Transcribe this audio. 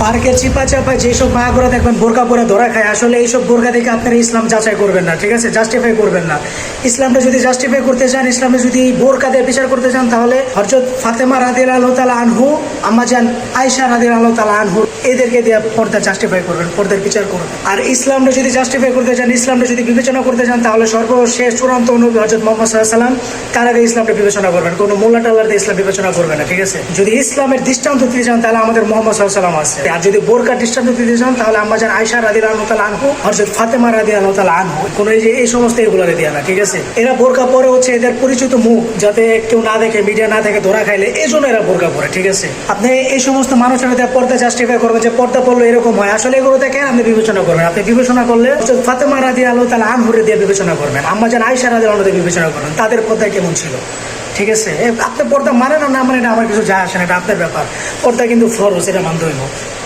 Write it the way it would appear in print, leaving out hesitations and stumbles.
পার্কের চিপা চাপা যেসব মায়াগুলো দেখবেন বোরকা পরে ধরা খায়, আসলে এইসব বোরকা দেখে আপনারা ইসলাম যাচাই করবেন না, ঠিক আছে, জাস্টিফাই করবেন না। ইসলামটা যদি জাস্টিফাই করতে চান, ইসলামে যদি বোরকা দিয়ে বিচার করতে চান, তাহলে হযরত ফাতেমা রাদিয়াল্লাহু তাআলা আনহু, আম্মাজান আয়েশা রাদিয়াল্লাহু তাআলা আনহু, এদেরকে দিয়ে পর্দা জাস্টিফাই করবেন, পর্দার বিচার করবেন। আর ইসলামটা যদি জাস্টিফাই করতে চান, ইসলামটা যদি বিবেচনা করতে চান, তাহলে সর্বশেষ চূড়ান্ত নবী হযরত মুহাম্মদ সাল্লাল্লাহু আলাইহি ওয়াসাল্লাম, তার আগে ইসলামটা বিবেচনা করবেন। কোনো মোল্লা টাল্লার দিয়ে ইসলাম বিবেচনা করবেন না, ঠিক আছে। যদি ইসলামের দৃষ্টান্ত দিতে চান, তাহলে আমাদের মুহাম্মদ সাল্লাল্লাহু আলাইহি ওয়াসাল্লাম আছে। আর যদি বোরকার দৃষ্টান্ত দিতে চান, তাহলে আম্মাজান আয়েশা রাদিয়াল্লাহু তাআলা আনহু, হযরত ফাতেমা রাদিয়াল্লাহু তাআলা আনহু, কোন এই সমস্ত এগুলারে দিয়ে না, ঠিক আছে। এরা বোরকা পরে হচ্ছে এদের পরিচিত মুখ যাতে কেউ না দেখে, মিডিয়া না দেখে ধরা খাইলে, এই জন্য এরা বোরকা পরে, ঠিক আছে। আপনি এই সমস্ত মানুষের পর্দা জাস্টিফাই করবেন যে পর্দা পড়লে এরকম হয়, আসলে এগুলো দেখেন আপনি বিবেচনা করবেন। আপনি বিবেচনা করলে ফাতেমা রাদিয়াল্লাহু তাআলা আনহুরে দিয়ে বিবেচনা করবেন, আম্মাজান আয়েশা রাদিয়াল্লাহু তাআলা দিয়ে বিবেচনা করবেন, তাদের পর্দা কেমন ছিল, ঠিক আছে। আপনি পর্দা মানেন না না মানেন, আমার কিছু যায় আসে না, এটা আপনার ব্যাপার। পর্দা কিন্তু ফরজ, এটা মানতে হইব।